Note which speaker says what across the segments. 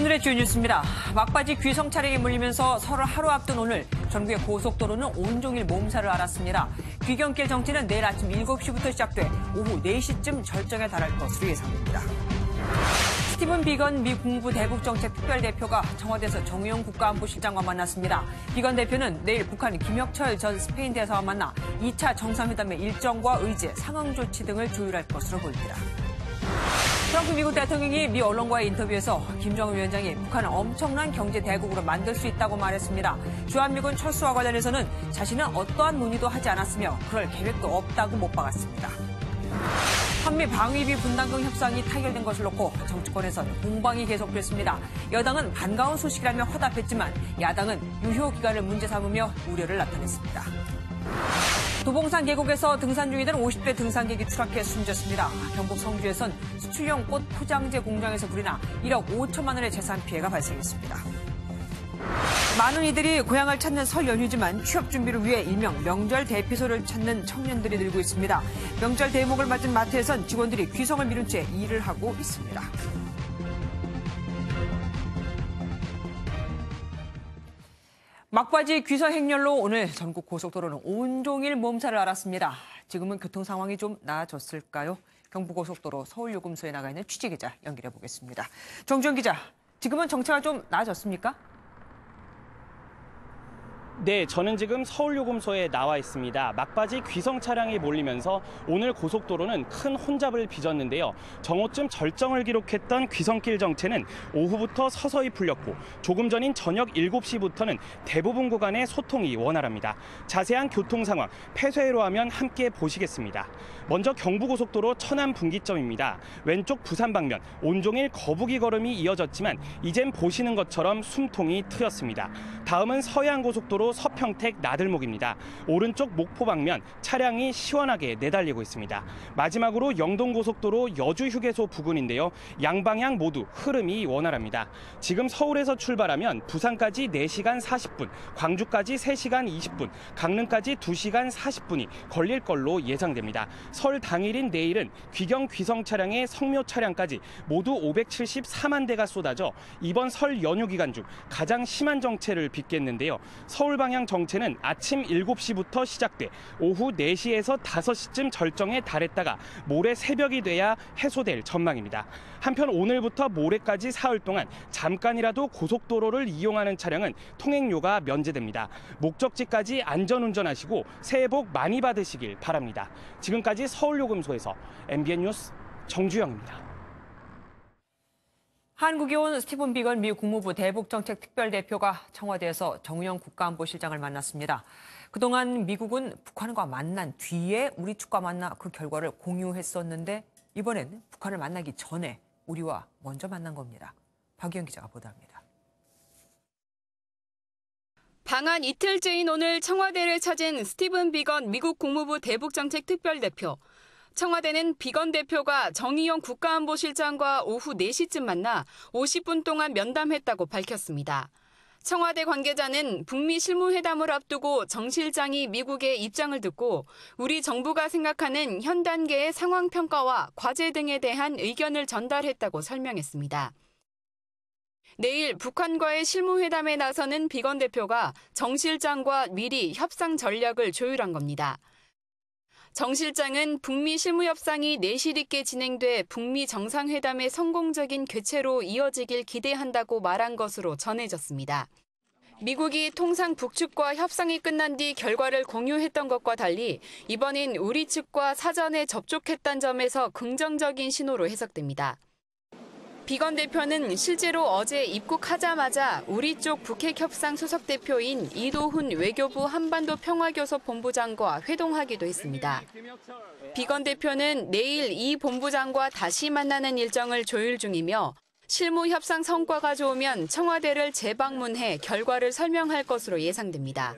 Speaker 1: 오늘의 주요 뉴스입니다. 막바지 귀성 차량에 몰리면서 설을 하루 앞둔 오늘 전국의 고속도로는 온종일 몸살을 앓았습니다. 귀경길 정체는 내일 아침 7시부터 시작돼 오후 4시쯤 절정에 달할 것으로 예상됩니다. 스티븐 비건 미 국무부 대북정책 특별대표가 청와대에서 정의용 국가안보실장과 만났습니다. 비건 대표는 내일 북한 김혁철 전 스페인 대사와 만나 2차 정상회담의 일정과 의제, 상응 조치 등을 조율할 것으로 보입니다. 트럼프 미국 대통령이 미 언론과의 인터뷰에서 김정은 위원장이 북한을 엄청난 경제 대국으로 만들 수 있다고 말했습니다. 주한미군 철수와 관련해서는 자신은 어떠한 논의도 하지 않았으며 그럴 계획도 없다고 못 박았습니다. 한미 방위비 분담금 협상이 타결된 것을 놓고 정치권에서는 공방이 계속됐습니다. 여당은 반가운 소식이라며 화답했지만 야당은 유효 기간을 문제 삼으며 우려를 나타냈습니다. 도봉산 계곡에서 등산 중이던 50대 등산객이 추락해 숨졌습니다. 경북 성주에선 수출용 꽃 포장재 공장에서 불이 나 1억 5천만 원의 재산 피해가 발생했습니다. 많은 이들이 고향을 찾는 설 연휴지만 취업 준비를 위해 일명 명절 대피소를 찾는 청년들이 늘고 있습니다. 명절 대목을 맞은 마트에선 직원들이 귀성을 미룬 채 일을 하고 있습니다. 막바지 귀성 행렬로 오늘 전국 고속도로는 온종일 몸살을 앓았습니다. 지금은 교통 상황이 좀 나아졌을까요? 경부고속도로 서울요금소에 나가 있는 취재기자 연결해 보겠습니다. 정주영 기자, 지금은 정체가 좀 나아졌습니까?
Speaker 2: 네, 저는 지금 서울요금소에 나와 있습니다. 막바지 귀성 차량이 몰리면서 오늘 고속도로는 큰 혼잡을 빚었는데요. 정오쯤 절정을 기록했던 귀성길 정체는 오후부터 서서히 풀렸고 조금 전인 저녁 7시부터는 대부분 구간의 소통이 원활합니다. 자세한 교통 상황 폐쇄로 하면 함께 보시겠습니다. 먼저 경부고속도로 천안 분기점입니다. 왼쪽 부산 방면 온종일 거북이 걸음이 이어졌지만 이젠 보시는 것처럼 숨통이 트였습니다. 다음은 서해안고속도로 서평택 나들목입니다. 오른쪽 목포 방면 차량이 시원하게 내달리고 있습니다. 마지막으로 영동고속도로 여주휴게소 부근인데요. 양방향 모두 흐름이 원활합니다. 지금 서울에서 출발하면 부산까지 4시간 40분, 광주까지 3시간 20분, 강릉까지 2시간 40분이 걸릴 걸로 예상됩니다. 설 당일인 내일은 귀성 차량의 성묘 차량까지 모두 574만 대가 쏟아져 이번 설 연휴 기간 중 가장 심한 정체를 빚겠는데요. 서울 방향 정체는 아침 7시부터 시작돼 오후 4시에서 5시쯤 절정에 달했다가 모레 새벽이 돼야 해소될 전망입니다. 한편 오늘부터 모레까지 사흘 동안 잠깐이라도 고속도로를 이용하는 차량은 통행료가 면제됩니다. 목적지까지 안전운전하시고 새해 복 많이 받으시길 바랍니다. 지금까지 서울요금소에서 MBN 뉴스 정주영입니다.
Speaker 1: 한국에 온 스티븐 비건 미 국무부 대북정책 특별대표가 청와대에서 정의용 국가안보실장을 만났습니다. 그동안 미국은 북한과 만난 뒤에 우리 측과 만나 그 결과를 공유했었는데 이번엔 북한을 만나기 전에 우리와 먼저 만난 겁니다. 박유영 기자가 보도합니다.
Speaker 3: 방한 이틀째인 오늘 청와대를 찾은 스티븐 비건 미국 국무부 대북정책 특별대표. 청와대는 비건 대표가 정의용 국가안보실장과 오후 4시쯤 만나 50분 동안 면담했다고 밝혔습니다. 청와대 관계자는 북미 실무회담을 앞두고 정 실장이 미국의 입장을 듣고 우리 정부가 생각하는 현 단계의 상황 평가와 과제 등에 대한 의견을 전달했다고 설명했습니다. 내일 북한과의 실무회담에 나서는 비건 대표가 정 실장과 미리 협상 전략을 조율한 겁니다. 정 실장은 북미 실무협상이 내실 있게 진행돼 북미 정상회담의 성공적인 개최로 이어지길 기대한다고 말한 것으로 전해졌습니다. 미국이 통상 북측과 협상이 끝난 뒤 결과를 공유했던 것과 달리 이번엔 우리 측과 사전에 접촉했다는 점에서 긍정적인 신호로 해석됩니다. 비건 대표는 실제로 어제 입국하자마자 우리 쪽 북핵협상 수석대표인 이도훈 외교부 한반도 평화교섭 본부장과 회동하기도 했습니다. 비건 대표는 내일 이 본부장과 다시 만나는 일정을 조율 중이며 실무 협상 성과가 좋으면 청와대를 재방문해 결과를 설명할 것으로 예상됩니다.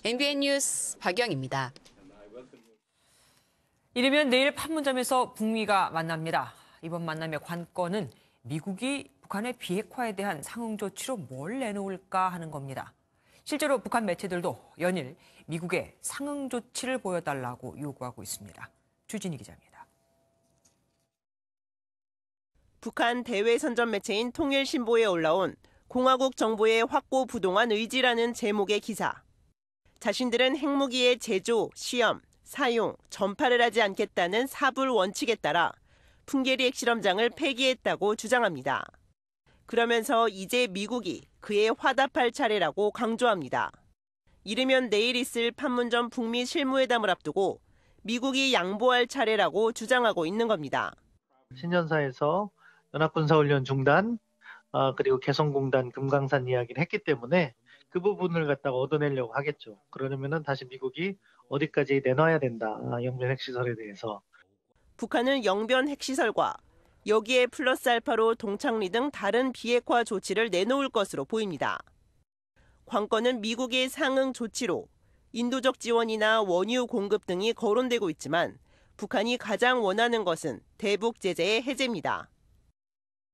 Speaker 3: MBN 뉴스 박영입니다.
Speaker 1: 이르면 내일 판문점에서 북미가 만납니다. 이번 만남의 관건은 미국이 북한의 비핵화에 대한 상응 조치로 뭘 내놓을까 하는 겁니다. 실제로 북한 매체들도 연일 미국의 상응 조치를 보여달라고 요구하고 있습니다. 주진희 기자입니다.
Speaker 4: 북한 대외 선전 매체인 통일신보에 올라온 공화국 정부의 확고부동한 의지라는 제목의 기사. 자신들은 핵무기의 제조, 시험, 사용, 전파를 하지 않겠다는 사불 원칙에 따라 풍계리 핵실험장을 폐기했다고 주장합니다. 그러면서 이제 미국이 그에 화답할 차례라고 강조합니다. 이르면 내일 있을 판문점 북미 실무회담을 앞두고 미국이 양보할 차례라고 주장하고 있는 겁니다.
Speaker 5: 신년사에서 연합군사훈련 중단, 그리고 개성공단 금강산 이야기를 했기 때문에 그 부분을 갖다가 얻어내려고 하겠죠. 그러려면 다시 미국이 어디까지 내놔야 된다, 영변 핵시설에 대해서.
Speaker 4: 북한은 영변 핵시설과 여기에 플러스 알파로 동창리 등 다른 비핵화 조치를 내놓을 것으로 보입니다. 관건은 미국의 상응 조치로 인도적 지원이나 원유 공급 등이 거론되고 있지만 북한이 가장 원하는 것은 대북 제재의 해제입니다.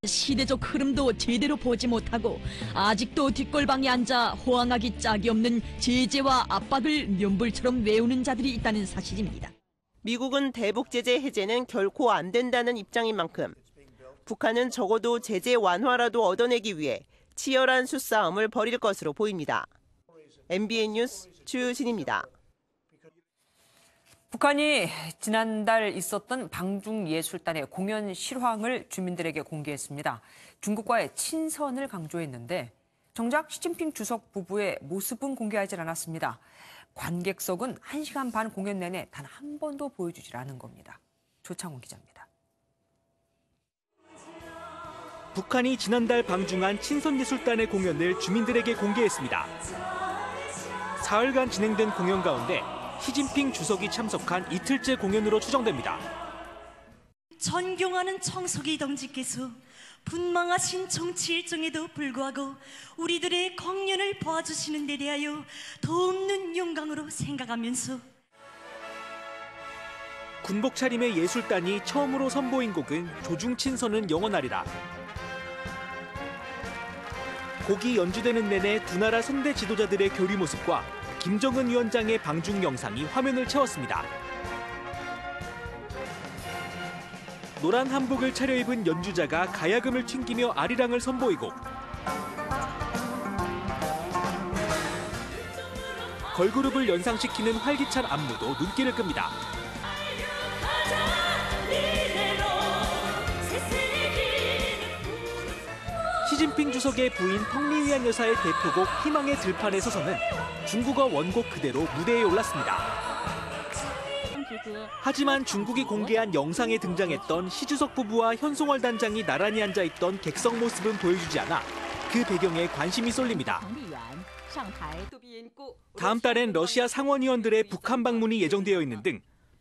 Speaker 6: 시대적 흐름도 제대로 보지 못하고 아직도 뒷골방에 앉아 호황하기 짝이 없는 제재와 압박을 면불처럼 외우는 자들이 있다는 사실입니다.
Speaker 4: 미국은 대북 제재 해제는 결코 안 된다는 입장인 만큼 북한은 적어도 제재 완화라도 얻어내기 위해 치열한 수싸움을 벌일 것으로 보입니다. MBN 뉴스 주유진입니다.
Speaker 1: 북한이 지난달 있었던 방중예술단의 공연 실황을 주민들에게 공개했습니다. 중국과의 친선을 강조했는데 정작 시진핑 주석 부부의 모습은 공개하지 않았습니다. 관객석은 1시간 반 공연 내내 단 한 번도 보여주질 않은 겁니다. 조창훈 기자입니다.
Speaker 7: 북한이 지난달 방중한 친선예술단의 공연을 주민들에게 공개했습니다. 사흘간 진행된 공연 가운데 시진핑 주석이 참석한 이틀째 공연으로 추정됩니다.
Speaker 8: 존경하는 청석이 동지께서 분망하신 정치 일정에도 불구하고 우리들의 공연을 봐주시는 데 대하여 더없는 영광으로 생각하면서
Speaker 7: 군복 차림의 예술단이 처음으로 선보인 곡은 조중친선은 영원하리라. 곡이 연주되는 내내 두 나라 선대 지도자들의 교류 모습과 김정은 위원장의 방중 영상이 화면을 채웠습니다. 노란 한복을 차려입은 연주자가 가야금을 튕기며 아리랑을 선보이고 걸그룹을 연상시키는 활기찬 안무도 눈길을 끕니다. 시진핑 주석의 부인 텅리위안 여사의 대표곡 희망의 들판에 서서는 중국어 원곡 그대로 무대에 올랐습니다. 하지만 중국이 공개한 영상에 등장했던 시주석 부부와 현송월 단장이 나란히 앉아있던 객석 모습은 보여주지 않아 그 배경에 관심이 쏠립니다. 다음 달엔 러시아 상원의원들의 북한 방문이 예정되어 있는 등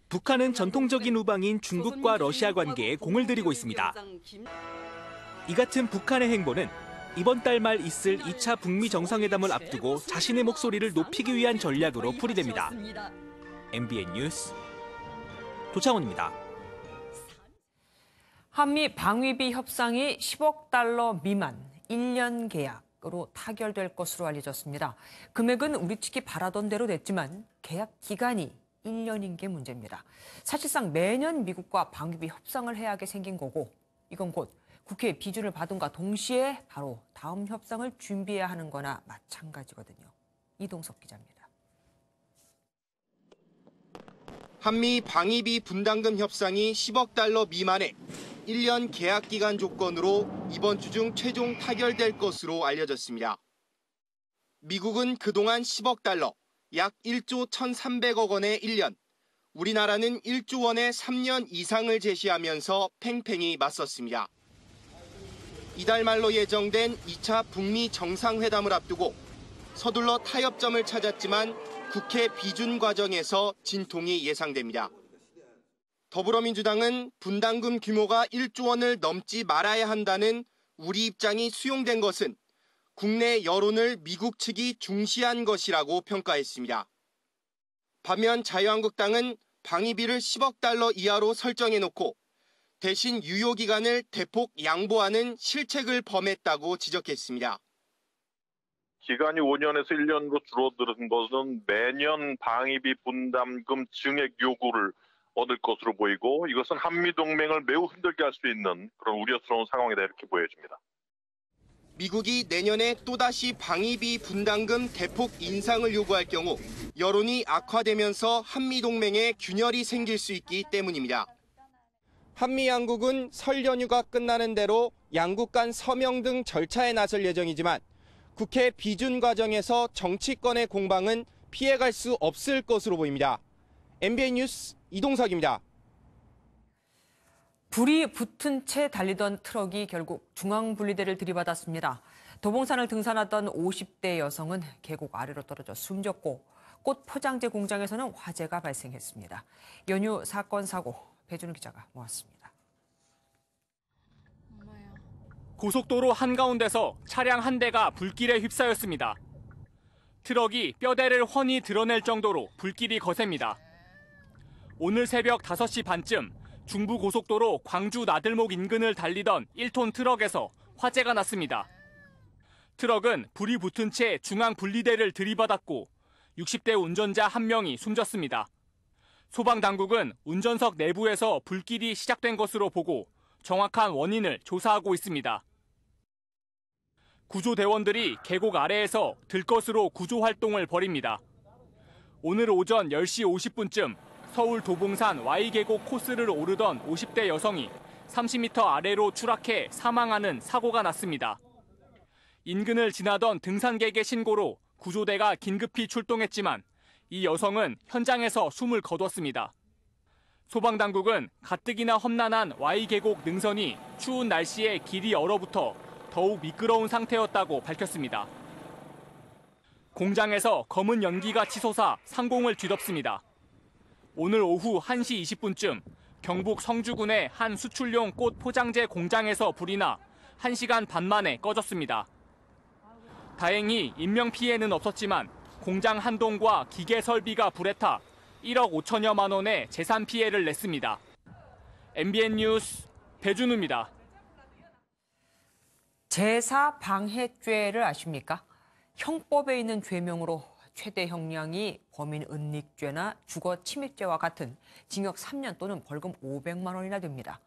Speaker 7: 북한은 전통적인 우방인 중국과 러시아 관계에 공을 들이고 있습니다. 이 같은 북한의 행보는 이번 달 말 있을 2차 북미 정상회담을 앞두고 자신의 목소리를 높이기 위한 전략으로 풀이됩니다. MBN 뉴스 조창훈입니다.
Speaker 1: 한미 방위비 협상이 10억 달러 미만 1년 계약으로 타결될 것으로 알려졌습니다. 금액은 우리 측이 바라던 대로 됐지만 계약 기간이 1년인 게 문제입니다. 사실상 매년 미국과 방위비 협상을 해야 하게 생긴 거고 이건 곧 국회 비준을 받은과 동시에 바로 다음 협상을 준비해야 하는 거나 마찬가지거든요. 이동석 기자입니다.
Speaker 9: 한미 방위비 분담금 협상이 10억 달러 미만의 1년 계약 기간 조건으로 이번 주 중 최종 타결될 것으로 알려졌습니다. 미국은 그동안 10억 달러, 약 1조 1,300억 원의 1년, 우리나라는 1조 원의 3년 이상을 제시하면서 팽팽히 맞섰습니다. 이달 말로 예정된 2차 북미 정상회담을 앞두고 서둘러 타협점을 찾았지만 국회 비준 과정에서 진통이 예상됩니다. 더불어민주당은 분담금 규모가 1조 원을 넘지 말아야 한다는 우리 입장이 수용된 것은 국내 여론을 미국 측이 중시한 것이라고 평가했습니다. 반면 자유한국당은 방위비를 10억 달러 이하로 설정해놓고 대신 유효기간을 대폭 양보하는 실책을 범했다고 지적했습니다.
Speaker 10: 기간이 5년에서 1년으로 줄어드는 것은 매년 방위비 분담금 증액 요구를 얻을 것으로 보이고 이것은 한미동맹을 매우 흔들게 할 수 있는 그런 우려스러운 상황이다 이렇게 보여집니다.
Speaker 9: 미국이 내년에 또다시 방위비 분담금 대폭 인상을 요구할 경우 여론이 악화되면서 한미동맹에 균열이 생길 수 있기 때문입니다. 한미 양국은 설 연휴가 끝나는 대로 양국 간 서명 등 절차에 나설 예정이지만 국회 비준 과정에서 정치권의 공방은 피해갈 수 없을 것으로 보입니다. MBN 뉴스 이동석입니다.
Speaker 1: 불이 붙은 채 달리던 트럭이 결국 중앙분리대를 들이받았습니다. 도봉산을 등산하던 50대 여성은 계곡 아래로 떨어져 숨졌고 꽃 포장재 공장에서는 화재가 발생했습니다. 연휴 사건 사고 배준우 기자가 모았습니다.
Speaker 7: 고속도로 한가운데서 차량 한 대가 불길에 휩싸였습니다. 트럭이 뼈대를 훤히 드러낼 정도로 불길이 거셉니다. 오늘 새벽 5시 반쯤 중부고속도로 광주 나들목 인근을 달리던 1톤 트럭에서 화재가 났습니다. 트럭은 불이 붙은 채 중앙 분리대를 들이받았고 60대 운전자 1명이 숨졌습니다. 소방당국은 운전석 내부에서 불길이 시작된 것으로 보고 정확한 원인을 조사하고 있습니다. 구조대원들이 계곡 아래에서 들것으로 구조활동을 벌입니다. 오늘 오전 10시 50분쯤 서울 도봉산 Y계곡 코스를 오르던 50대 여성이 30m 아래로 추락해 사망하는 사고가 났습니다. 인근을 지나던 등산객의 신고로 구조대가 긴급히 출동했지만 이 여성은 현장에서 숨을 거뒀습니다. 소방당국은 가뜩이나 험난한 Y계곡 능선이 추운 날씨에 길이 얼어붙어 더욱 미끄러운 상태였다고 밝혔습니다. 공장에서 검은 연기가 치솟아 상공을 뒤덮습니다. 오늘 오후 1시 20분쯤 경북 성주군의 한 수출용 꽃 포장재 공장에서 불이 나 1시간 반 만에 꺼졌습니다. 다행히 인명피해는 없었지만 공장 한 동과 기계 설비가 불에 타 1억 5천여만 원의 재산 피해를 냈습니다. MBN 뉴스 배준우입니다.
Speaker 1: 제사 방해죄를 아십니까? 형법에 있는 죄명으로 최대 형량이 범인 은닉죄나 주거 침입죄와 같은 징역 3년 또는 벌금 500만 원이나 됩니다.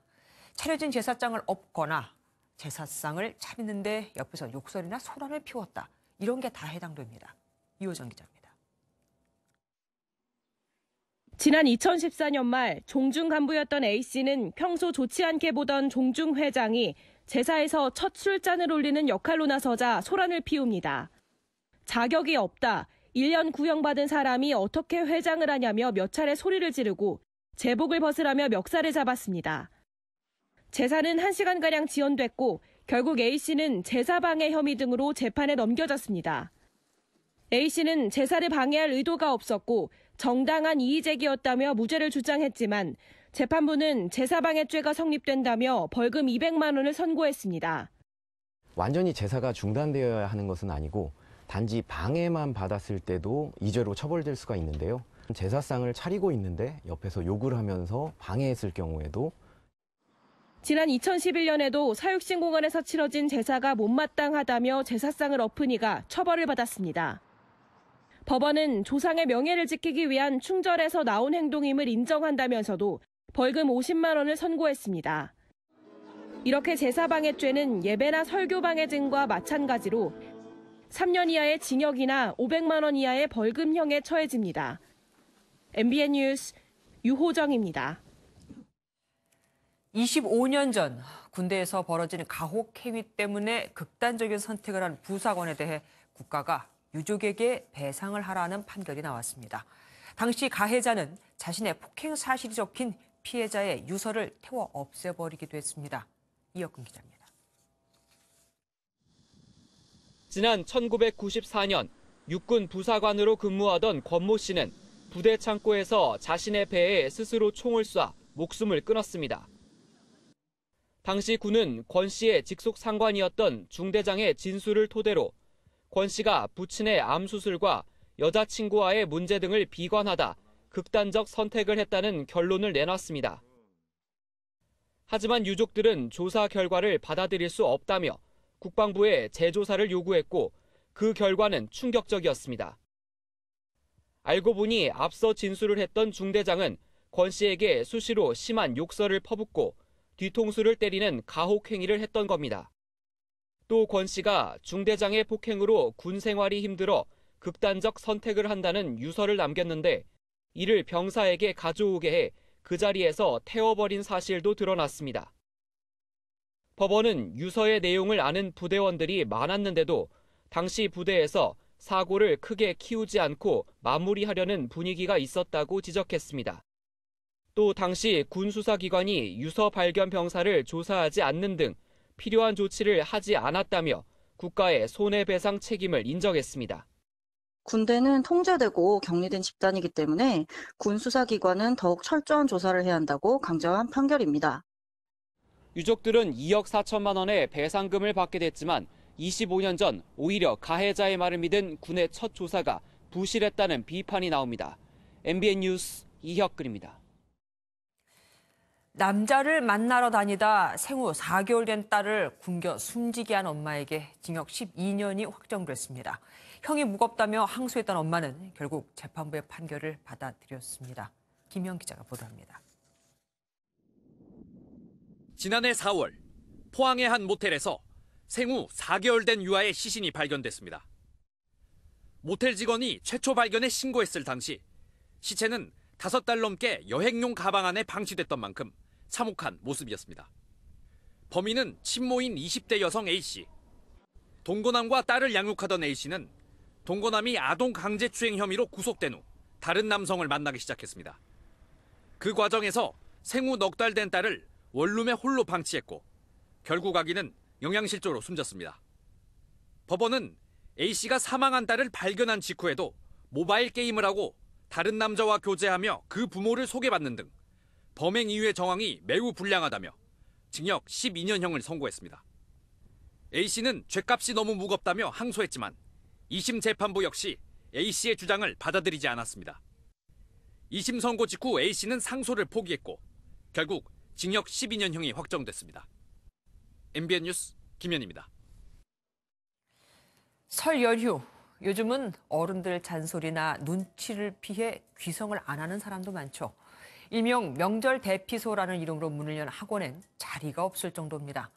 Speaker 1: 차려진 제사장을 엎거나 제사상을 차리는데 옆에서 욕설이나 소란을 피웠다. 이런 게 다 해당됩니다. 이호정 기자입니다.
Speaker 11: 지난 2014년 말 종중 간부였던 A씨는 평소 좋지 않게 보던 종중 회장이 제사에서 첫 술잔을 올리는 역할로 나서자 소란을 피웁니다. 자격이 없다. 1년 구형받은 사람이 어떻게 회장을 하냐며 몇 차례 소리를 지르고 제복을 벗으라며 멱살을 잡았습니다. 제사는 1시간가량 지연됐고 결국 A씨는 제사방해 혐의 등으로 재판에 넘겨졌습니다. A씨는 제사를 방해할 의도가 없었고 정당한 이의제기였다며 무죄를 주장했지만 재판부는 제사방해죄가 성립된다며 벌금 200만 원을 선고했습니다.
Speaker 12: 완전히 제사가 중단되어야 하는 것은 아니고 단지 방해만 받았을 때도 이 죄로 처벌될 수가 있는데요. 제사상을 차리고 있는데 옆에서 욕을 하면서 방해했을 경우에도
Speaker 11: 지난 2011년에도 사육신공원에서 치러진 제사가 못마땅하다며 제사상을 엎은 이가 처벌을 받았습니다. 법원은 조상의 명예를 지키기 위한 충절에서 나온 행동임을 인정한다면서도 벌금 50만 원을 선고했습니다. 이렇게 제사방해죄는 예배나 설교방해 등과 마찬가지로 3년 이하의 징역이나 500만 원 이하의 벌금형에 처해집니다. MBN 뉴스 유호정입니다.
Speaker 1: 25년 전 군대에서 벌어진 가혹 행위 때문에 극단적인 선택을 한 부사관에 대해 국가가 유족에게 배상을 하라는 판결이 나왔습니다. 당시 가해자는 자신의 폭행 사실이 적힌 피해자의 유서를 태워 없애버리기도 했습니다. 이혁근 기자입니다.
Speaker 13: 지난 1994년 육군 부사관으로 근무하던 권모 씨는 부대 창고에서 자신의 배에 스스로 총을 쏴 목숨을 끊었습니다. 당시 군은 권 씨의 직속 상관이었던 중대장의 진술을 토대로 권 씨가 부친의 암 수술과 여자친구와의 문제 등을 비관하다 극단적 선택을 했다는 결론을 내놨습니다. 하지만 유족들은 조사 결과를 받아들일 수 없다며 국방부에 재조사를 요구했고 그 결과는 충격적이었습니다. 알고 보니 앞서 진술을 했던 중대장은 권 씨에게 수시로 심한 욕설을 퍼붓고 뒤통수를 때리는 가혹 행위를 했던 겁니다. 또 권 씨가 중대장의 폭행으로 군 생활이 힘들어 극단적 선택을 한다는 유서를 남겼는데 이를 병사에게 가져오게 해 그 자리에서 태워버린 사실도 드러났습니다. 법원은 유서의 내용을 아는 부대원들이 많았는데도 당시 부대에서 사고를 크게 키우지 않고 마무리하려는 분위기가 있었다고 지적했습니다. 또 당시 군 수사기관이 유서 발견 병사를 조사하지 않는 등 필요한 조치를 하지 않았다며 국가의 손해배상 책임을 인정했습니다.
Speaker 14: 군대는 통제되고 격리된 집단이기 때문에 군 수사기관은 더욱 철저한 조사를 해야 한다고 강조한 판결입니다.
Speaker 13: 유족들은 2억 4천만 원의 배상금을 받게 됐지만 25년 전 오히려 가해자의 말을 믿은 군의 첫 조사가 부실했다는 비판이 나옵니다. MBN 뉴스 이혁근입니다.
Speaker 1: 남자를 만나러 다니다 생후 4개월 된 딸을 굶겨 숨지게 한 엄마에게 징역 12년이 확정됐습니다. 형이 무겁다며 항소했던 엄마는 결국 재판부의 판결을 받아들였습니다. 김영 기자가 보도합니다.
Speaker 15: 지난해 4월 포항의 한 모텔에서 생후 4개월 된 유아의 시신이 발견됐습니다. 모텔 직원이 최초 발견에 신고했을 당시 시체는 5달 넘게 여행용 가방 안에 방치됐던 만큼 참혹한 모습이었습니다. 범인은 친모인 20대 여성 A씨. 동거남과 딸을 양육하던 A씨는 동거남이 아동 강제추행 혐의로 구속된 후 다른 남성을 만나기 시작했습니다. 그 과정에서 생후 넉 달 된 딸을 원룸에 홀로 방치했고 결국 아기는 영양실조로 숨졌습니다. 법원은 A씨가 사망한 딸을 발견한 직후에도 모바일 게임을 하고 다른 남자와 교제하며 그 부모를 소개받는 등 범행 이후의 정황이 매우 불량하다며 징역 12년형을 선고했습니다. A씨는 죄값이 너무 무겁다며 항소했지만 2심 재판부 역시 A씨의 주장을 받아들이지 않았습니다. 2심 선고 직후 A씨는 상소를 포기했고 결국 징역 12년형이 확정됐습니다. MBN 뉴스 김현입니다.
Speaker 1: 설 연휴, 요즘은 어른들 잔소리나 눈치를 피해 귀성을 안 하는 사람도 많죠. 일명 명절 대피소라는 이름으로 문을 연 학원엔 자리가 없을 정도입니다.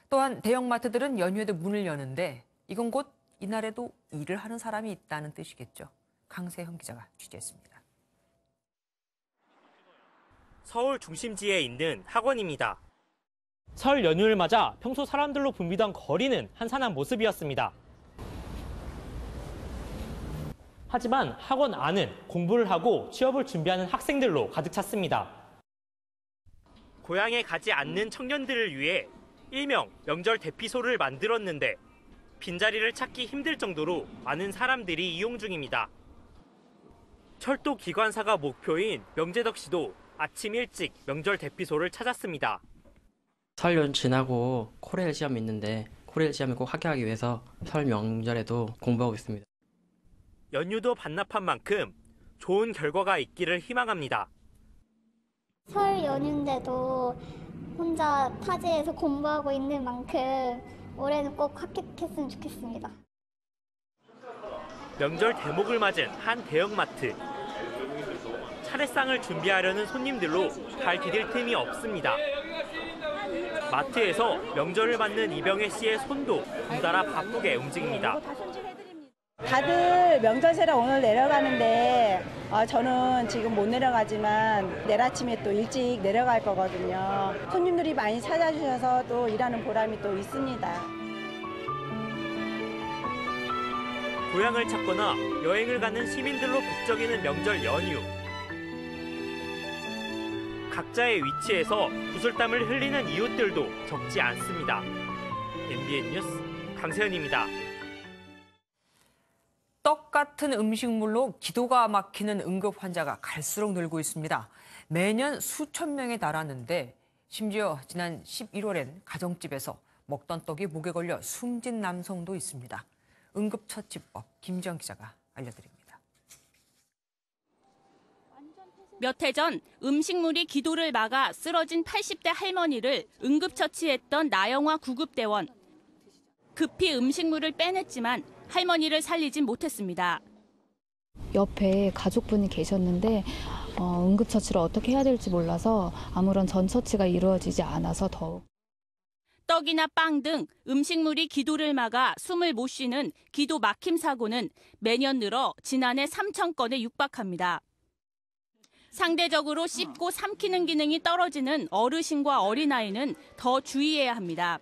Speaker 1: 또한 대형마트들은 연휴에도 문을 여는데 이건 곧 이날에도 일을 하는 사람이 있다는 뜻이겠죠. 강세형 기자가 취재했습니다.
Speaker 16: 서울 중심지에 있는 학원입니다.
Speaker 17: 설 연휴를 맞아 평소 사람들로 붐비던 거리는 한산한 모습이었습니다. 하지만 학원 안은 공부를 하고 취업을 준비하는 학생들로 가득 찼습니다.
Speaker 16: 고향에 가지 않는 청년들을 위해 일명 명절 대피소를 만들었는데 빈자리를 찾기 힘들 정도로 많은 사람들이 이용 중입니다. 철도 기관사가 목표인 명재덕 씨도 아침 일찍 명절 대피소를 찾았습니다.
Speaker 18: 설 연휴 지나고 코레일 시험이 있는데 코레일 시험을 꼭 합격하기 위해서 설 명절에도 공부하고 있습니다.
Speaker 16: 연휴도 반납한 만큼 좋은 결과가 있기를 희망합니다.
Speaker 19: 설 연휴인데도 혼자 타지에서 공부하고 있는 만큼 올해는 꼭 합격했으면 좋겠습니다.
Speaker 16: 명절 대목을 맞은 한 대형마트. 차례상을 준비하려는 손님들로 발 디딜 틈이 없습니다. 마트에서 명절을 맞는 이병혜 씨의 손도 덩달아 바쁘게 움직입니다.
Speaker 20: 다들 명절세라 오늘 내려가는데 저는 지금 못 내려가지만 내일 아침에 또 일찍 내려갈 거거든요. 손님들이 많이 찾아주셔서 또 일하는 보람이 또 있습니다.
Speaker 16: 고향을 찾거나 여행을 가는 시민들로 북적이는 명절 연휴. 각자의 위치에서 구슬땀을 흘리는 이웃들도 적지 않습니다. MBN 뉴스 강세현입니다.
Speaker 1: 떡 같은 음식물로 기도가 막히는 응급 환자가 갈수록 늘고 있습니다. 매년 수천 명에 달하는데 심지어 지난 11월엔 가정집에서 먹던 떡이 목에 걸려 숨진 남성도 있습니다. 응급처치법 김지영 기자가 알려드립니다.
Speaker 21: 몇 해 전 음식물이 기도를 막아 쓰러진 80대 할머니를 응급처치했던 나영화 구급대원. 급히 음식물을 빼냈지만 할머니를 살리진 못했습니다.
Speaker 2: 옆에 가족분이 계셨는데 응급처치를 어떻게 해야 될지 몰라서 아무런 전처치가 이루어지지 않아서 더욱.
Speaker 21: 떡이나 빵 등 음식물이 기도를 막아 숨을 못 쉬는 기도 막힘 사고는 매년 늘어 지난해 3,000건에 육박합니다. 상대적으로 씹고 삼키는 기능이 떨어지는 어르신과 어린아이는 더 주의해야 합니다.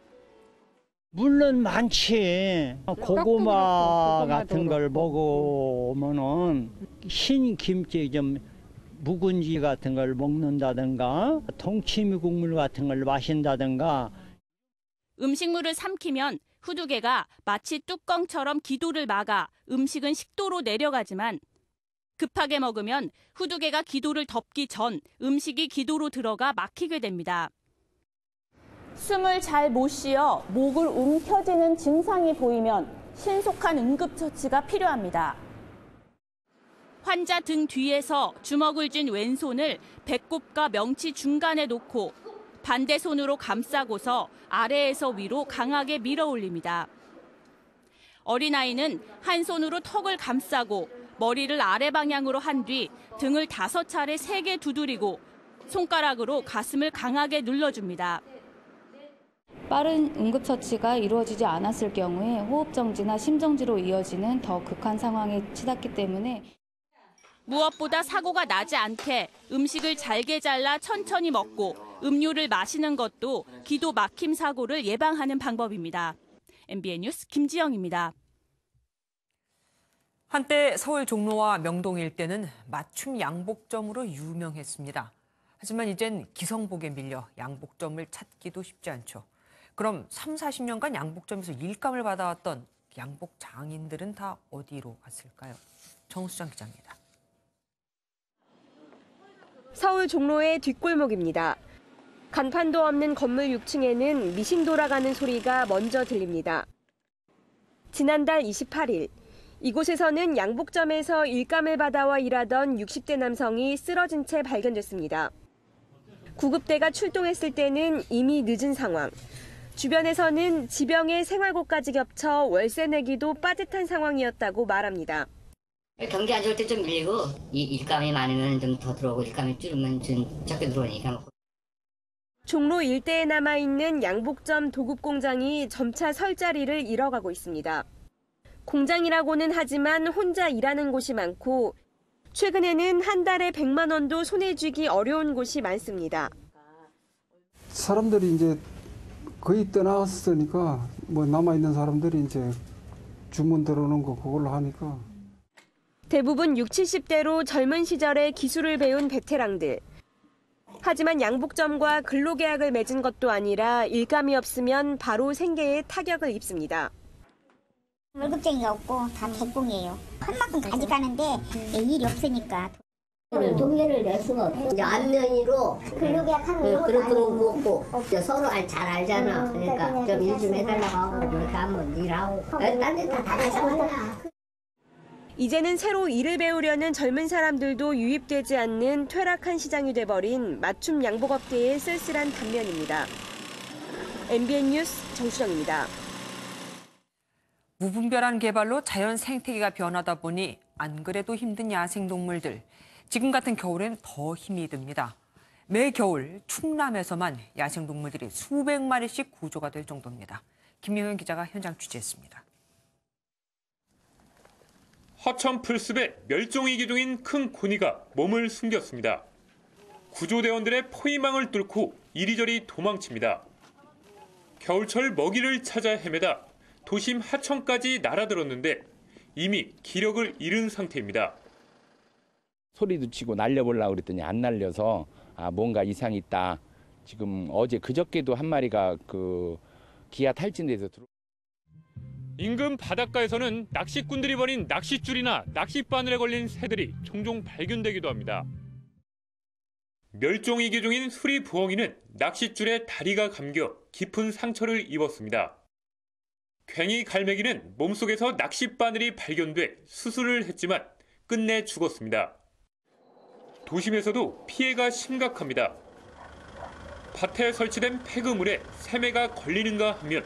Speaker 22: 물론 많지. 고구마 같은 걸 먹으면은 흰 김치 좀 묵은지 같은 걸 먹는다든가 동치미 국물 같은 걸 마신다든가.
Speaker 21: 음식물을 삼키면 후두개가 마치 뚜껑처럼 기도를 막아 음식은 식도로 내려가지만 급하게 먹으면 후두개가 기도를 덮기 전 음식이 기도로 들어가 막히게 됩니다. 숨을 잘 못 쉬어 목을 움켜쥐는 증상이 보이면 신속한 응급처치가 필요합니다. 환자 등 뒤에서 주먹을 쥔 왼손을 배꼽과 명치 중간에 놓고 반대 손으로 감싸고서 아래에서 위로 강하게 밀어 올립니다. 어린아이는 한 손으로 턱을 감싸고 머리를 아래 방향으로 한 뒤 등을 5차례 세게 두드리고 손가락으로 가슴을 강하게 눌러줍니다.
Speaker 2: 빠른 응급처치가 이루어지지 않았을 경우에 호흡정지나 심정지로 이어지는 더 극한 상황에 치닫기 때문에
Speaker 21: 무엇보다 사고가 나지 않게 음식을 잘게 잘라 천천히 먹고 음료를 마시는 것도 기도 막힘 사고를 예방하는 방법입니다. MBN 뉴스 김지영입니다.
Speaker 1: 한때 서울 종로와 명동 일대는 맞춤 양복점으로 유명했습니다. 하지만 이젠 기성복에 밀려 양복점을 찾기도 쉽지 않죠. 그럼 30-40년간 양복점에서 일감을 받아왔던 양복 장인들은 다 어디로 갔을까요? 정수장 기자입니다.
Speaker 23: 서울 종로의 뒷골목입니다. 간판도 없는 건물 6층에는 미싱 돌아가는 소리가 먼저 들립니다. 지난달 28일, 이곳에서는 양복점에서 일감을 받아와 일하던 60대 남성이 쓰러진 채 발견됐습니다. 구급대가 출동했을 때는 이미 늦은 상황. 주변에서는 지병에 생활고까지 겹쳐 월세 내기도 빠듯한 상황이었다고 말합니다.
Speaker 24: 경기 안 좋을 때 좀 밀리고 일감이 많으면 좀 더 들어오고 일감이 줄으면 좀 적게 들어오니까.
Speaker 23: 종로 일대에 남아있는 양복점 도급 공장이 점차 설 자리를 잃어가고 있습니다. 공장이라고는 하지만 혼자 일하는 곳이 많고 최근에는 한 달에 100만 원도 손에 쥐기 어려운 곳이 많습니다.
Speaker 25: 사람들이 이제 거의 떠나갔으니까 뭐 남아있는 사람들이 이제 주문 들어오는 거 그걸로 하니까.
Speaker 23: 대부분 60, 70대로 젊은 시절에 기술을 배운 베테랑들. 하지만 양복점과 근로계약을 맺은 것도 아니라 일감이 없으면 바로 생계에 타격을 입습니다.
Speaker 19: 월급쟁이가 없고 다 백공이에요. 한 만큼 가져가는데 일이 없으니까.
Speaker 26: 동의를 낼 수가 없어. 이제 안면이로
Speaker 19: 근로계약하는 거
Speaker 26: 그런 거 없고 서로 잘 알잖아. 그러니까 좀 일 좀 해달라고 하고 그렇게 하면 일하고 딴 데 다 가잖아.
Speaker 23: 이제는 새로 일을 배우려는 젊은 사람들도 유입되지 않는 퇴락한 시장이 돼버린 맞춤 양복업계의 쓸쓸한 단면입니다. MBN 뉴스 정수정입니다.
Speaker 1: 무분별한 개발로 자연 생태계가 변하다 보니 안 그래도 힘든 야생동물들. 지금 같은 겨울엔 더 힘이 듭니다. 매 겨울 충남에서만 야생동물들이 수백 마리씩 구조가 될 정도입니다. 김명현 기자가 현장 취재했습니다.
Speaker 27: 하천 풀숲에 멸종위기 중인 큰 고니가 몸을 숨겼습니다. 구조대원들의 포위망을 뚫고 이리저리 도망칩니다. 겨울철 먹이를 찾아 헤매다 도심 하천까지 날아들었는데 이미 기력을 잃은 상태입니다.
Speaker 28: 소리도 치고 날려보려고 그랬더니 안 날려서 뭔가 이상이 있다. 지금 어제 그저께도 한 마리가 그 기아 탈진돼서
Speaker 27: 인근 바닷가에서는 낚시꾼들이 버린 낚싯줄이나 낚싯바늘에 걸린 새들이 종종 발견되기도 합니다. 멸종위기 중인 수리부엉이는 낚싯줄에 다리가 감겨 깊은 상처를 입었습니다. 괭이 갈매기는 몸속에서 낚싯바늘이 발견돼 수술을 했지만 끝내 죽었습니다. 도심에서도 피해가 심각합니다. 밭에 설치된 폐그물에 새매가 걸리는가 하면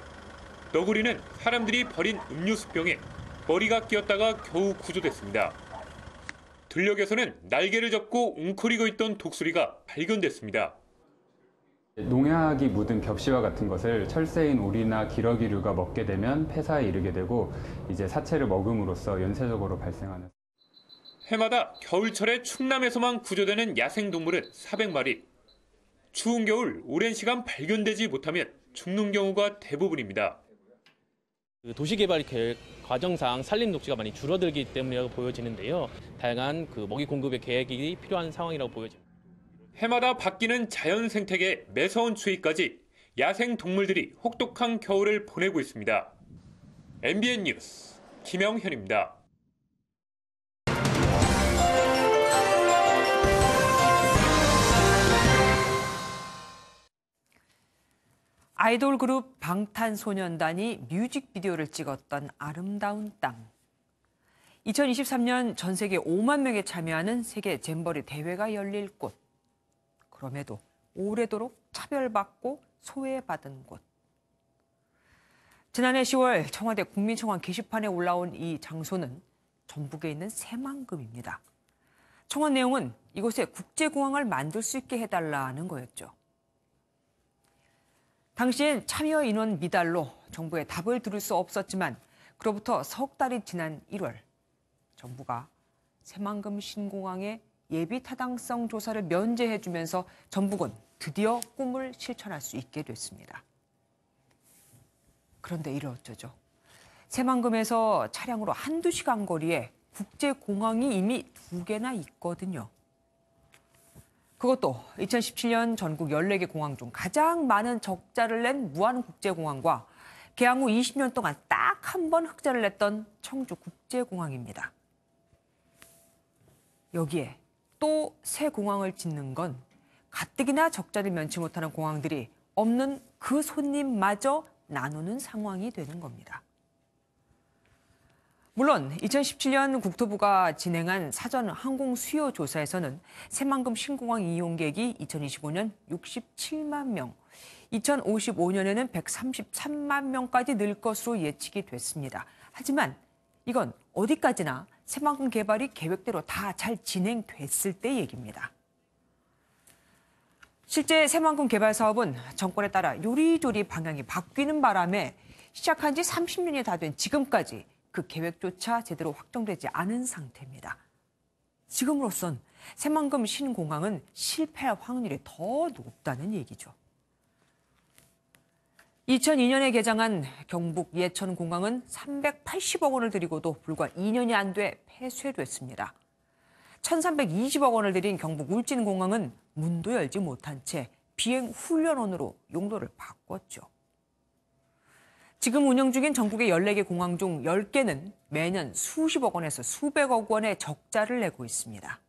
Speaker 27: 너구리는 사람들이 버린 음료수병에 머리가 끼었다가 겨우 구조됐습니다. 들녘에서는 날개를 접고 웅크리고 있던 독수리가 발견됐습니다.
Speaker 3: 농약이 묻은 벽시와 같은 것을 철새인 오리나 기러기류가 먹게 되면 폐사에 이르게 되고 이제 사체를 먹음으로써 연쇄적으로 발생하는.
Speaker 27: 해마다 겨울철에 충남에서만 구조되는 야생동물은 400마리. 추운 겨울 오랜 시간 발견되지 못하면 죽는 경우가 대부분입니다.
Speaker 4: 도시개발 계획 과정상 산림 녹지가 많이 줄어들기 때문이라고 보여지는데요. 다양한 먹이 공급의 계획이 필요한 상황이라고 보여집니다.
Speaker 27: 해마다 바뀌는 자연 생태계의 매서운 추위까지 야생 동물들이 혹독한 겨울을 보내고 있습니다. MBN 뉴스 김영현입니다.
Speaker 1: 아이돌 그룹 방탄소년단이 뮤직비디오를 찍었던 아름다운 땅. 2023년 전 세계 5만 명이 참여하는 세계 잼버리 대회가 열릴 곳. 그럼에도 오래도록 차별받고 소외받은 곳. 지난해 10월 청와대 국민청원 게시판에 올라온 이 장소는 전북에 있는 새만금입니다. 청원 내용은 이곳에 국제공항을 만들 수 있게 해달라는 거였죠. 당시엔 참여 인원 미달로 정부의 답을 들을 수 없었지만 그로부터 석 달이 지난 1월 정부가 새만금 신공항의 예비 타당성 조사를 면제해주면서 전북은 드디어 꿈을 실천할 수 있게 됐습니다. 그런데 이를 어쩌죠? 새만금에서 차량으로 한두 시간 거리에 국제공항이 이미 2개나 있거든요. 그것도 2017년 전국 14개 공항 중 가장 많은 적자를 낸 무안국제공항과 개항 후 20년 동안 딱 한 번 흑자를 냈던 청주국제공항입니다. 여기에 또 새 공항을 짓는 건 가뜩이나 적자를 면치 못하는 공항들이 없는 그 손님마저 나누는 상황이 되는 겁니다. 물론 2017년 국토부가 진행한 사전 항공 수요 조사에서는 새만금 신공항 이용객이 2025년 67만 명, 2055년에는 133만 명까지 늘 것으로 예측이 됐습니다. 하지만 이건 어디까지나 새만금 개발이 계획대로 다 잘 진행됐을 때 얘기입니다. 실제 새만금 개발 사업은 정권에 따라 요리조리 방향이 바뀌는 바람에 시작한 지 30년이 다 된 지금까지 그 계획조차 제대로 확정되지 않은 상태입니다. 지금으로선 새만금 신공항은 실패할 확률이 더 높다는 얘기죠. 2002년에 개장한 경북 예천공항은 380억 원을 들이고도 불과 2년이 안 돼 폐쇄됐습니다. 1,320억 원을 들인 경북 울진공항은 문도 열지 못한 채 비행 훈련원으로 용도를 바꿨죠. 지금 운영 중인 전국의 14개 공항 중 10개는 매년 수십억 원에서 수백억 원의 적자를 내고 있습니다.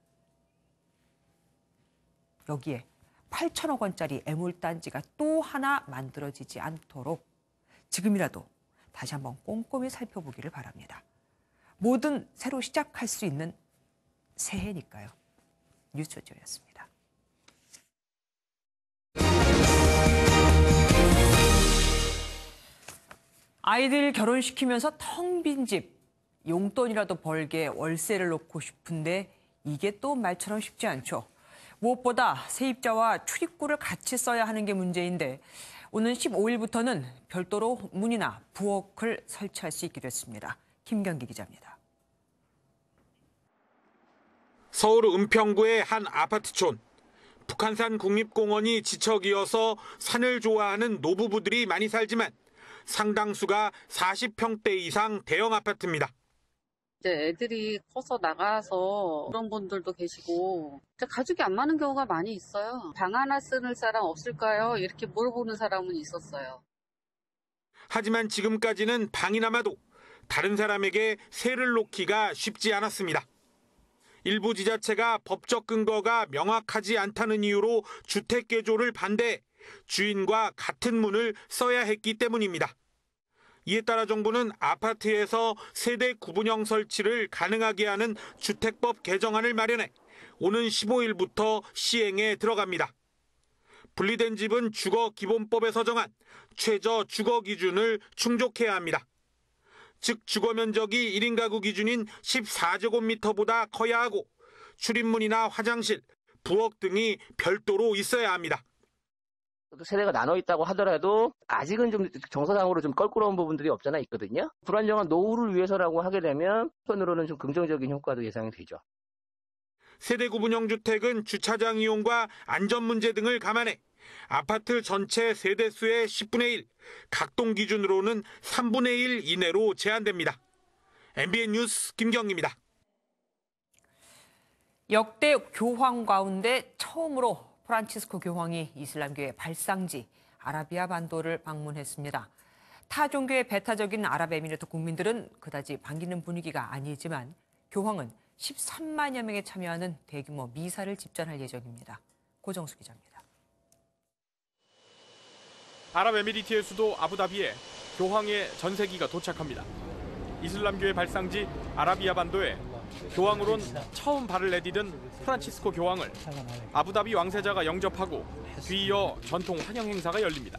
Speaker 1: 여기에 8천억 원짜리 애물단지가 또 하나 만들어지지 않도록 지금이라도 다시 한번 꼼꼼히 살펴보기를 바랍니다. 뭐든 새로 시작할 수 있는 새해니까요. 뉴스조였습니다. 아이들 결혼시키면서 텅 빈 집, 용돈이라도 벌게 월세를 놓고 싶은데 이게 또 말처럼 쉽지 않죠. 무엇보다 세입자와 출입구를 같이 써야 하는 게 문제인데 오는 15일부터는 별도로 문이나 부엌을 설치할 수 있게 됐습니다. 김경기 기자입니다.
Speaker 5: 서울 은평구의 한 아파트촌. 북한산 국립공원이 지척이어서 산을 좋아하는 노부부들이 많이 살지만 상당수가 40평대 이상 대형 아파트입니다.
Speaker 6: 이제 애들이 커서 나가서 그런 분들도 계시고 가족이 안 맞는 경우가 많이 있어요. 방 하나 쓰는 사람 없을까요? 이렇게 물어보는 사람은 있었어요.
Speaker 5: 하지만 지금까지는 방이나마도 다른 사람에게 세를 놓기가 쉽지 않았습니다. 일부 지자체가 법적 근거가 명확하지 않다는 이유로 주택 개조를 반대해 주인과 같은 문을 써야 했기 때문입니다. 이에 따라 정부는 아파트에서 세대 구분형 설치를 가능하게 하는 주택법 개정안을 마련해 오는 15일부터 시행에 들어갑니다. 분리된 집은 주거기본법에서 정한 최저 주거 기준을 충족해야 합니다. 즉 주거 면적이 1인 가구 기준인 14제곱미터보다 커야 하고 출입문이나 화장실, 부엌 등이 별도로 있어야 합니다.
Speaker 7: 세대가 나눠 있다고 하더라도 아직은 좀 정서상으로 좀 껄끄러운 부분들이 없잖아 있거든요. 불안정한 노후를 위해서라고 하게 되면 한편으로는 좀 긍정적인 효과도 예상이 되죠.
Speaker 5: 세대 구분형 주택은 주차장 이용과 안전 문제 등을 감안해 아파트 전체 세대수의 10분의 1, 각동 기준으로는 3분의 1 이내로 제한됩니다. MBN 뉴스 김경입니다.
Speaker 1: 역대 교황 가운데 처음으로 프란치스코 교황이 이슬람교의 발상지 아라비아 반도를 방문했습니다. 타 종교의 배타적인 아랍에미리트 국민들은 그다지 반기는 분위기가 아니지만 교황은 13만여 명이 참여하는 대규모 미사를 집전할 예정입니다. 고정수 기자입니다.
Speaker 8: 아랍에미리트의 수도 아부다비에 교황의 전세기가 도착합니다. 이슬람교의 발상지 아라비아 반도에 교황으로는 처음 발을 내디딘 프란치스코 교황을 아부다비 왕세자가 영접하고 뒤이어 전통 환영 행사가 열립니다.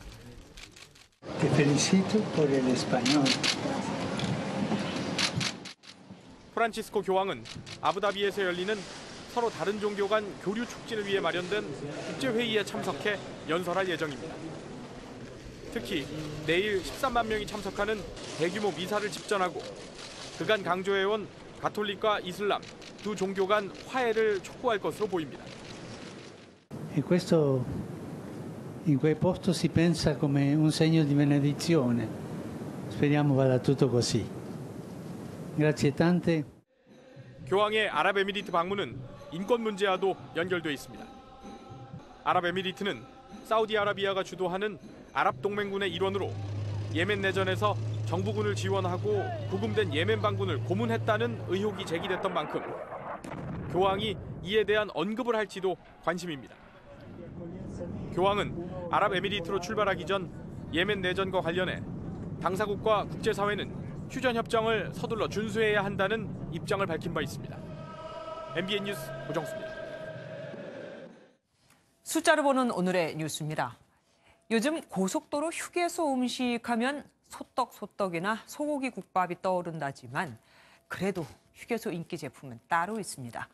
Speaker 8: 프란치스코 교황은 아부다비에서 열리는 서로 다른 종교 간 교류 촉진을 위해 마련된 국제회의에 참석해 연설할 예정입니다. 특히 내일 13만 명이 참석하는 대규모 미사를 집전하고 그간 강조해온 가톨릭과 이슬람 두 종교 간 화해를 촉구할 것으로 보입니다.
Speaker 9: E questo in quel posto si pensa come un segno di benedizione. Speriamo vada tutto così. Grazie tante.
Speaker 8: 교황의 아랍에미리트 방문은 인권 문제와도 연결돼 있습니다. 아랍에미리트는 사우디아라비아가 주도하는 아랍 동맹군의 일원으로 예멘 내전에서 정부군을 지원하고 구금된 예멘 반군을 고문했다는 의혹이 제기됐던 만큼 교황이 이에 대한 언급을 할지도 관심입니다. 교황은 아랍에미리트로 출발하기 전 예멘 내전과 관련해 당사국과 국제사회는 휴전협정을 서둘러 준수해야 한다는 입장을 밝힌 바 있습니다. MBN 뉴스 고정수입니다.
Speaker 1: 숫자로 보는 오늘의 뉴스입니다. 요즘 고속도로 휴게소 음식하면 소떡소떡이나 소고기 국밥이 떠오른다지만 그래도 휴게소 인기 제품은 따로 있습니다.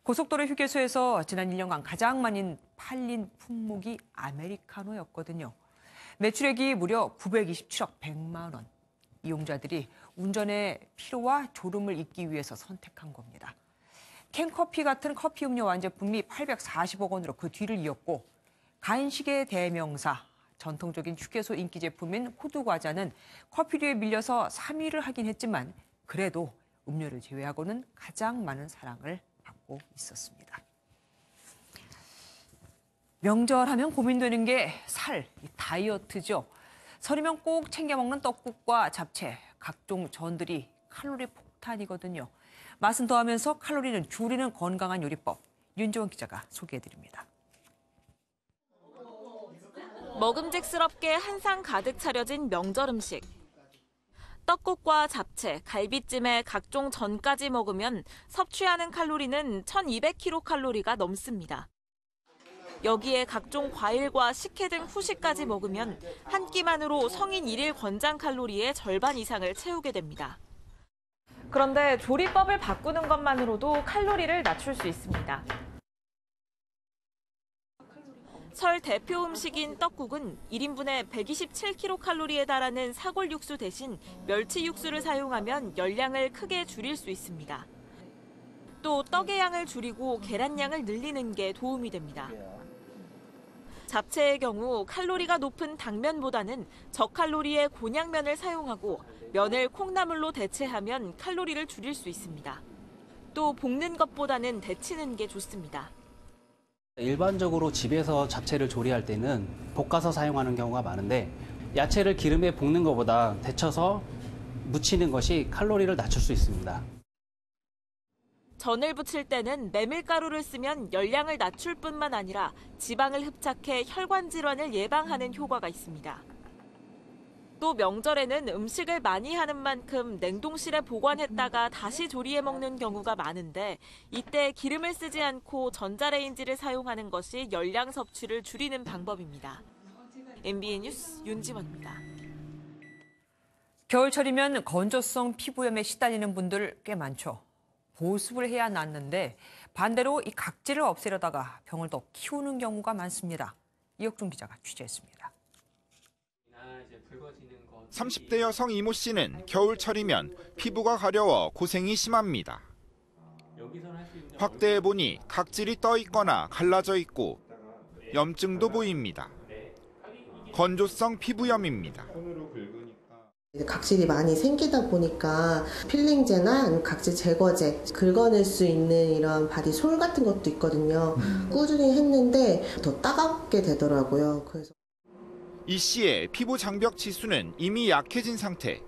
Speaker 1: 고속도로 휴게소에서 지난 1년간 가장 많이 팔린 품목이 아메리카노였거든요. 매출액이 무려 927억 100만 원. 이용자들이 운전의 피로와 졸음을 잊기 위해서 선택한 겁니다. 캔커피 같은 커피 음료 완제품이 840억 원으로 그 뒤를 이었고 간식의 대명사, 전통적인 휴게소 인기 제품인 호두 과자는 커피류에 밀려서 3위를 하긴 했지만 그래도 음료를 제외하고는 가장 많은 사랑을 받고 있었습니다. 명절하면 고민되는 게 다이어트죠. 설이면 꼭 챙겨 먹는 떡국과 잡채, 각종 전들이 칼로리 폭탄이거든요. 맛은 더하면서 칼로리는 줄이는 건강한 요리법. 윤지원 기자가 소개해드립니다.
Speaker 10: 먹음직스럽게 한 상 가득 차려진 명절 음식. 떡국과 잡채, 갈비찜에 각종 전까지 먹으면 섭취하는 칼로리는 1200kcal 넘습니다. 여기에 각종 과일과 식혜 등 후식까지 먹으면 한 끼만으로 성인 1일 권장 칼로리의 절반 이상을 채우게 됩니다.
Speaker 11: 그런데 조리법을 바꾸는 것만으로도 칼로리를 낮출 수 있습니다.
Speaker 10: 설 대표 음식인 떡국은 1인분에 127kcal에 달하는 사골 육수 대신 멸치 육수를 사용하면 열량을 크게 줄일 수 있습니다. 또 떡의 양을 줄이고 계란 양을 늘리는 게 도움이 됩니다. 잡채의 경우 칼로리가 높은 당면보다는 저칼로리의 곤약면을 사용하고 면을 콩나물로 대체하면 칼로리를 줄일 수 있습니다. 또 볶는 것보다는 데치는 게 좋습니다.
Speaker 12: 일반적으로 집에서 잡채를 조리할 때는 볶아서 사용하는 경우가 많은데 야채를 기름에 볶는 것보다 데쳐서 무치는 것이 칼로리를 낮출 수 있습니다.
Speaker 10: 전을 부칠 때는 메밀가루를 쓰면 열량을 낮출 뿐만 아니라 지방을 흡착해 혈관 질환을 예방하는 효과가 있습니다. 또 명절에는 음식을 많이 하는 만큼 냉동실에 보관했다가 다시 조리해 먹는 경우가 많은데 이때 기름을 쓰지 않고 전자레인지를 사용하는 것이 열량 섭취를 줄이는 방법입니다. MBN 뉴스 윤지원입니다.
Speaker 1: 겨울철이면 건조성 피부염에 시달리는 분들 꽤 많죠. 보습을 해야 낫는데 반대로 이 각질을 없애려다가 병을 더 키우는 경우가 많습니다. 이혁중 기자가 취재했습니다.
Speaker 13: 30대 여성 이모 씨는 겨울철이면 피부가 가려워 고생이 심합니다. 확대해보니 각질이 떠 있거나 갈라져 있고 염증도 보입니다. 건조성 피부염입니다.
Speaker 14: 각질이 많이 생기다 보니까 필링제나 아니면 각질 제거제, 긁어낼 수 있는 이런 바디솔 같은 것도 있거든요. 꾸준히 했는데 더 따갑게 되더라고요. 그래서
Speaker 13: 이 씨의 피부 장벽 지수는 이미 약해진 상태.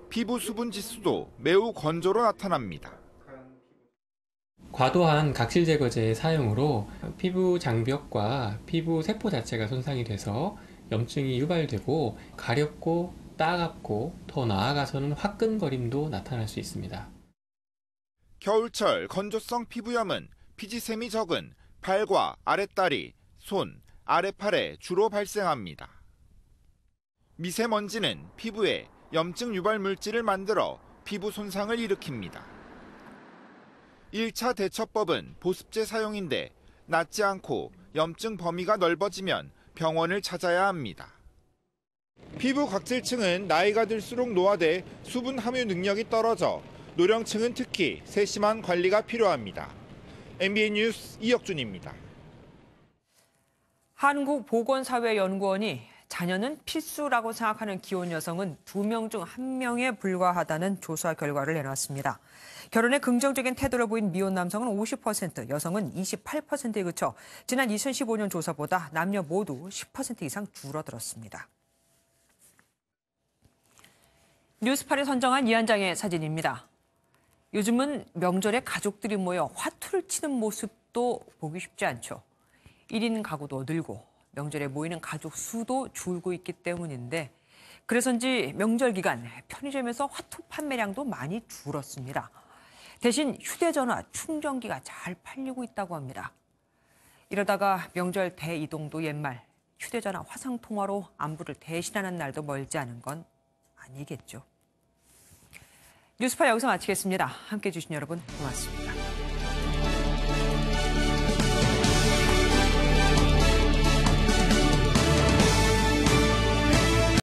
Speaker 13: 피부 수분 지수도 매우 건조로 나타납니다.
Speaker 15: 과도한 각질 제거제의 사용으로 피부 장벽과 피부 세포 자체가 손상이 돼서 염증이 유발되고 가렵고 따갑고 더 나아가서는 화끈거림도 나타날 수 있습니다.
Speaker 13: 겨울철 건조성 피부염은 피지샘이 적은 팔과 아랫다리, 손, 아랫팔에 주로 발생합니다. 미세먼지는 피부에 염증 유발 물질을 만들어 피부 손상을 일으킵니다. 1차 대처법은 보습제 사용인데 낫지 않고 염증 범위가 넓어지면 병원을 찾아야 합니다. 피부 각질층은 나이가 들수록 노화돼 수분 함유 능력이 떨어져 노령층은 특히 세심한 관리가 필요합니다. MBN 뉴스 이혁준입니다.
Speaker 1: 한국보건사회연구원이 자녀는 필수라고 생각하는 기혼 여성은 2명 중 1명에 불과하다는 조사 결과를 내놨습니다. 결혼에 긍정적인 태도를 보인 미혼 남성은 50%, 여성은 28%에 그쳐 지난 2015년 조사보다 남녀 모두 10% 이상 줄어들었습니다. 뉴스팔이 선정한 이 한 장의 사진입니다. 요즘은 명절에 가족들이 모여 화투를 치는 모습도 보기 쉽지 않죠. 1인 가구도 늘고 명절에 모이는 가족 수도 줄고 있기 때문인데 그래서인지 명절 기간 편의점에서 화투 판매량도 많이 줄었습니다. 대신 휴대전화 충전기가 잘 팔리고 있다고 합니다. 이러다가 명절 대이동도 옛말, 휴대전화 화상통화로 안부를 대신하는 날도 멀지 않은 건 아니겠죠. 뉴스팔 여기서 마치겠습니다. 함께해 주신 여러분 고맙습니다.